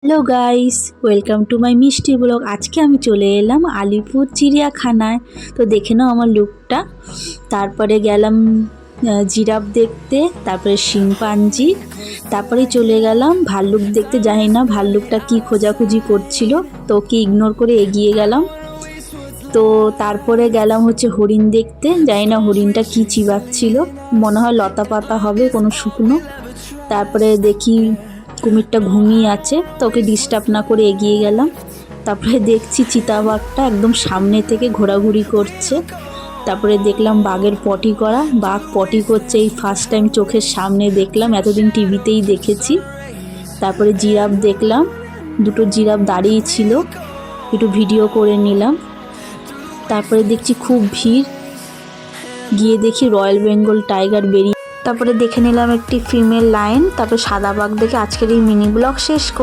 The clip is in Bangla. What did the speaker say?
Hello guys, welcome to my মিষ্টি ব্লগ। আজকে আমি চলে এলাম আলিপুর চিড়িয়াখানায়। তো দেখে নাও আমার লুকটা। তারপরে গেলাম জিরাফ দেখতে, তারপরে শিম্পাঞ্জি, তারপরে চলে গেলাম ভাল্লুক দেখতে। জানি না ভাল্লুকটা কি খোঁজাখুঁজি করছিল, তো ওকে ইগনোর করে এগিয়ে গেলাম। তো তারপরে গেলাম হচ্ছে হরিণ দেখতে। জানি না হরিণটা কি চিবাচ্ছিল, মনে হয় লতা পাতা হবে কোনো শুকনো। তারপরে দেখি কুমিরটা ঘুমিয়ে আছে, তো ওকে ডিস্টার্ব না করে এগিয়ে গেলাম। তারপরে দেখছি চিতাবাঘটা একদম সামনে থেকে ঘোরাঘুরি করছে। তারপরে দেখলাম বাঘের পটি করা, বাঘ পটি করছে, এই ফার্স্ট টাইম চোখের সামনে দেখলাম, এতদিন টিভিতেই দেখেছি। তারপরে জিরাফ দেখলাম, দুটো জিরাফ দাঁড়িয়ে ছিল, একটু ভিডিও করে নিলাম। তারপরে দেখছি খুব ভিড়, গিয়ে দেখি রয়্যাল বেঙ্গল টাইগার বেরিয়ে। তারপরে দেখে নিলাম একটি ফিমেল লায়ন। তারপরে সাদা বাঘ দেখে আজকের এই মিনি ব্লগ শেষ করি।